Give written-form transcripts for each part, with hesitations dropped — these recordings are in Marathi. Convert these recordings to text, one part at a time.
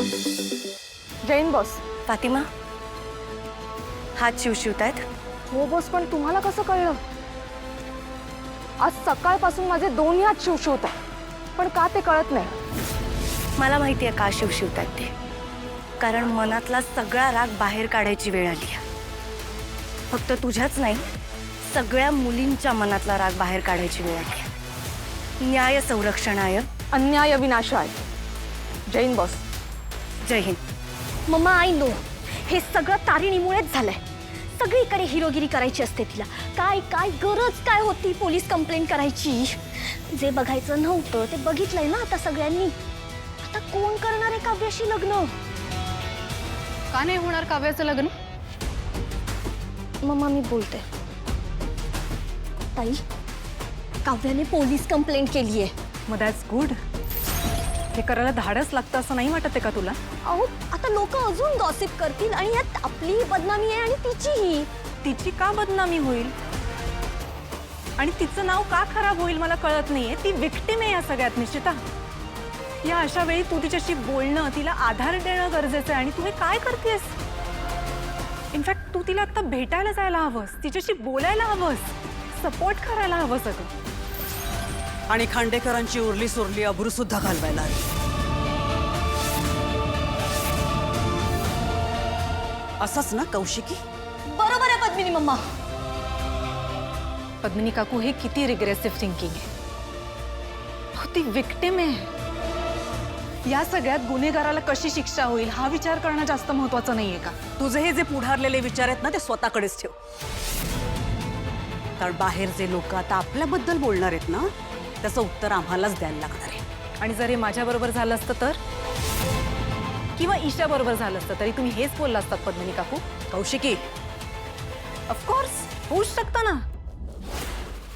जैन बॉस. फातिमा, हात शिवतायत. हो बॉस, पण तुम्हाला कसं कळलं? आज सकाळपासून माझे दोन्ही हात शिवशिवत आहे, पण का ते कळत नाही. मला माहिती आहे का शिवतायत ते. कारण मनातला सगळा राग बाहेर काढायची वेळ आली आहे. फक्त तुझ्याच नाही, सगळ्या मुलींच्या मनातला राग बाहेर काढायची वेळ आली आहे. न्याय संरक्षणाय अन्याय विनाशाय. जैन बॉस. जय हिंद. मम्मा, आय नो हे सगळं तारिणीमुळेच झालंय. सगळीकडे हिरोगिरी करायची असते तिला. काय काय गरज काय होती पोलीस कंप्लेंट करायची? जे बघायचं नव्हतं ते बघितलंय ना आता सगळ्यांनी. आता कोण करणार आहे काव्याशी लग्न? का नाही होणार काव्याचं लग्न? मम्मा, मी बोलते. ताई, काव्याने पोलीस कंप्लेंट केली आहे. मग दॅट्स गुड. हे करायला धाडस लागतं असं नाही वाटत का तुला? अहो, आता लोक अजून गॉसिप करतील आणि यात आपली बदनामी आहे आणि तिचीही. तिची का बदनामी होईल आणि तिचं नाव का खराब होईल मला कळत नाहीये. ती विक्टिम आहे या सगळ्यात निश्चिता. या अशा वेळी तू तिच्याशी बोलणं, तिला आधार देणं गरजेचं आहे. आणि तू हे काय करतेस? इनफॅक्ट तू तिला आता भेटायला जायला हवंस, तिच्याशी बोलायला हवंस, सपोर्ट करायला हवं सगळं. आणि खांडेकरांची उरली सुरली अब्रू सुद्धा घालवायला हवी. असंच ना कौशिकी? बरोबर आहे पद्मिनी मम्मा. पद्मिनी काकू, हे किती रिग्रेसिव्ह थिंकिंग आहे. हो, ती विक्टिम आहे. या सगळ्यात गुन्हेगाराला कशी शिक्षा होईल हा विचार करणं जास्त महत्वाचं नाहीये का? तुझे हे जे पुढारलेले विचार आहेत ना ते स्वतःकडेच ठेव. कारण बाहेर जे लोक आता आपल्याबद्दल बोलणार आहेत ना त्याचं उत्तर आम्हालाच द्यायला लागणार आहे. आणि जर हे माझ्याबरोबर झालं असतं तर, किंवा ईशा बरोबर झालं असतं तरी तुम्ही हेच बोलला असतात पद्मिनी काकू? कौशिकी, ऑफकोर्स होऊच शकतं ना.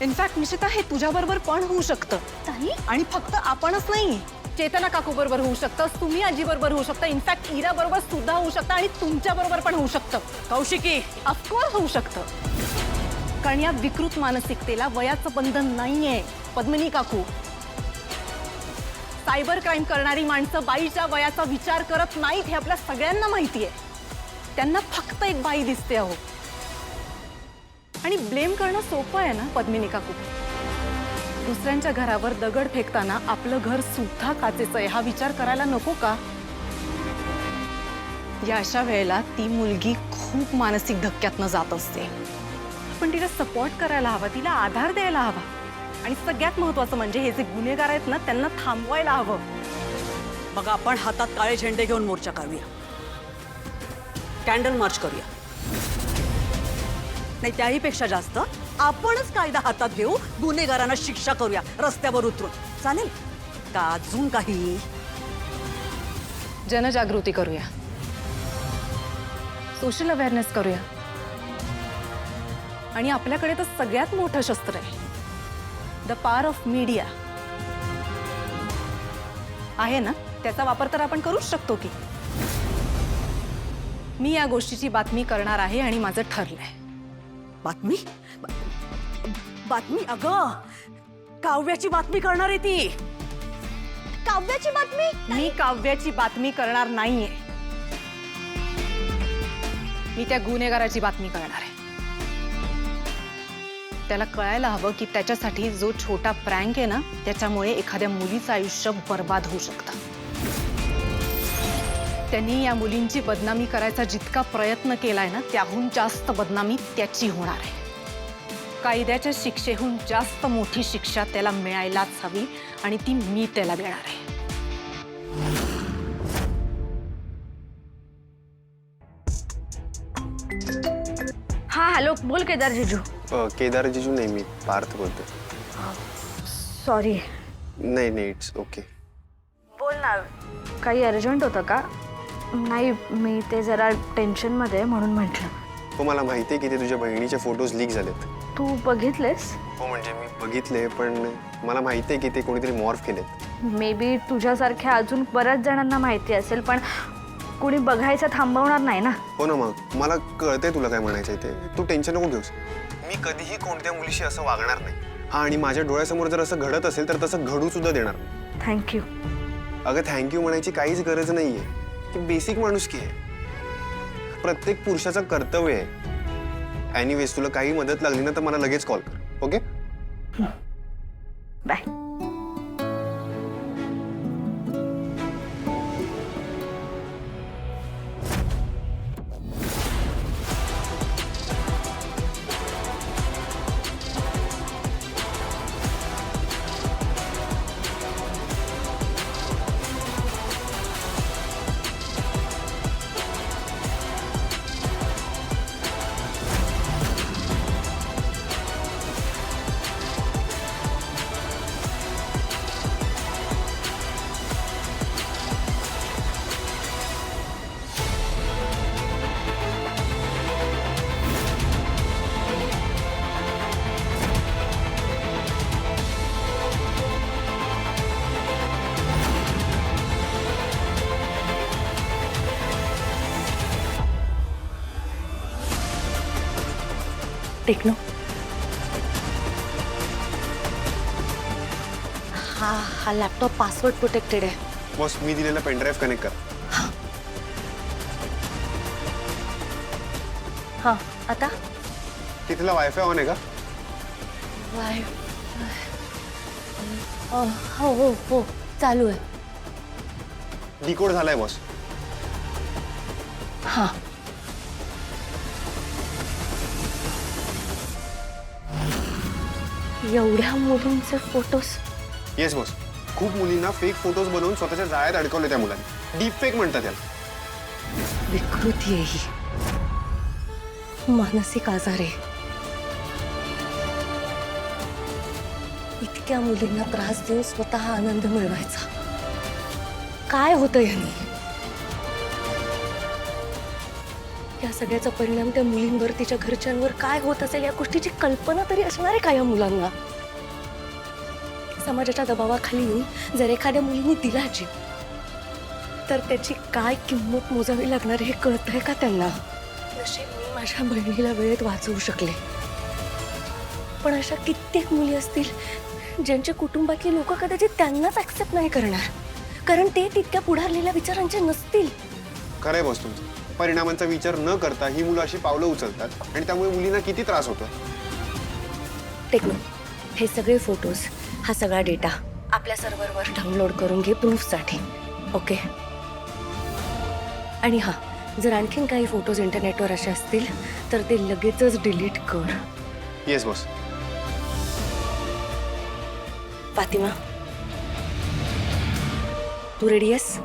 इनफॅक्ट निशिता, हे तुझ्याबरोबर पण होऊ शकतं. ताई, आणि फक्त आपणच नाही, चेतना काकू बरोबर होऊ शकतं, तुम्ही आजी बरोबर होऊ शकता, इनफॅक्ट इरा बरोबर सुद्धा होऊ शकतं आणि तुमच्या बरोबर पण होऊ शकतं. कौशिकी, ऑफकोर्स होऊ शकतं. कारण या विकृत मानसिकतेला वयाचं बंधन नाहीये पद्मिनी काकू. सायबर क्राईम करणारी माणसं बाईच्या वयाचा विचार करत नाहीत हे आपल्या सगळ्यांना माहिती आहे. त्यांना फक्त एक बाई दिसते अहो. आणि ब्लेम करणं सोपं आहे ना पद्मिनी काकू. दुसऱ्यांच्या घरावर दगड फेकताना आपलं घर सुद्धा काचेचं आहे हा विचार करायला नको का? या अशा वेळेला ती मुलगी खूप मानसिक धक्क्यातनं जात असते. पण तिला सपोर्ट करायला हवा, तिला आधार द्यायला हवा. आणि सगळ्यात महत्त्वाचं म्हणजे हे जे गुन्हेगार आहेत ना त्यांना थांबवायला हवं. मग आपण हातात काळे झेंडे घेऊन मोर्चा काढूया, कॅन्डल मार्च करूया. नाही, त्याही पेक्षा जास्त आपणच कायदा हातात घेऊ, गुन्हेगारांना शिक्षा करूया रस्त्यावर उतरून. चालेल का अजून काही? जनजागृती करूया, सोशल अवेअरनेस करूया. आणि आपल्याकडे तर सगळ्यात मोठं शस्त्र आहे, द पॉवर ऑफ मीडिया आहे ना. त्याचा वापर तर आपण करूच शकतो की. मी या गोष्टीची बातमी करणार आहे आणि माझं ठरलंय. बातमी? बातमी? अगं, काव्याची बातमी करणार आहे ती. काव्याची बातमी? मी काव्याची बातमी करणार नाहीये, मी त्या गुन्हेगाराची बातमी करणार आहे. त्याला कळायला हवं की त्याच्यासाठी जो छोटा प्रँक आहे ना त्याच्यामुळे एखाद्या मुलीचं आयुष्य बर्बाद होऊ शकतं. त्यांनी या मुलींची बदनामी करायचा जितका प्रयत्न केलाय ना त्याहून जास्त बदनामी त्याची होणार आहे. कायद्याच्या शिक्षेहून जास्त मोठी शिक्षा त्याला मिळायलाच हवी आणि ती मी त्याला देणार आहे. हा हॅलो, बोल केदार जिजू. केदार जिजू नाही, मी पार्थ बोलतो. सॉरी. नाही नाही, इट्स ओके. बोल ना, काही अर्जंट होतं का? नाही, मी ते जरा टेन्शनमध्ये म्हणून म्हटलं. हो, मला माहिती आहे की ते तुझ्या बहिणीचे फोटोज लीक झालेत. तू बघितलेस? हो, म्हणजे मी बघितले, पण मला माहिती आहे की ते कोणीतरी मॉर्फ केलेत. मे बी तुझ्यासारख्या अजून बऱ्याच जणांना माहिती असेल, पण कुणी बघायचं थांबवणार नाही ना. हो ना, मग मला कळतंय तुला काय म्हणायचंय ते. तू टेन्शन नको घेऊस. मी कधीही कोणत्या मुलीशी असं वागणार नाही. हा, आणि माझ्या डोळ्यासमोर जर असं घडत असेल तर तसं घडू सुद्धा देणार नाही. थँक्यू. अगं, थँक्यू म्हणायची काहीच गरज नाहीये. की बेसिक माणुसकी आहे. प्रत्येक पुरुषाचं कर्तव्य आहे. एनिवेज तुला काही मदत लागली ना तर मला लगेच कॉल कर. ओके? बाय. टेक्नो, हा लॅपटॉप पासवर्ड प्रोटेक्टेड आहे. बॉस मी दिलेला पेनड्राईव्ह कनेक्ट कर. हा आता तिथला वायफाय ऑन आहे का? हो हो हो चालू आहे. डिकोड झालाय बॉस. हा एवढ्या मुलींचे फोटोज. Yes boss. खूप मुलींना फेक फोटोज बनवून स्वतःच्या जाळ्यात अडकवले त्या मुलांनी. डीप फेक म्हणतात त्याला. विकृती आहे ही. मानसिक आजार आहे. इतक्या मुलींना त्रास देऊन स्वतः आनंद मिळवायचा. काय होतं यांनी? या सगळ्याचा परिणाम त्या मुलींवर, तिच्या घरच्यांवर काय होत असेल या गोष्टीची कल्पना तरी असणार आहे का या मुलांना? समाजाच्या दबावाखाली येऊन जर एखाद्या मुलीने दिला जीव तर त्याची काय किंमत मोजावी लागणार हे कळतंय का त्यांना? नशीब मी माझ्या बहिणीला वेळेत वाचवू शकले, पण अशा कित्येक मुली असतील ज्यांच्या कुटुंबातली लोक कदाचित त्यांनाच ऍक्सेप्ट नाही करणार, कारण ते तितक्या पुढारलेल्या विचारांचे नसतील. खरंय बॉस तुमचं. परिणामांचा विचार न करता ही मुलं अशी पावलं उचलतात आणि त्यामुळे मुलींना किती त्रास होतो. टेक्नो, हे सगळे फोटोज, हा सगळा डेटा आपल्या सर्व्हरवर डाउनलोड करून घे प्रूफसाठी. ओके? आणि हा, जर आणखीन काही फोटोज इंटरनेटवर असे असतील तर ते लगेचच डिलीट कर. Yes boss. फातिमा, तू रेडी आहेस?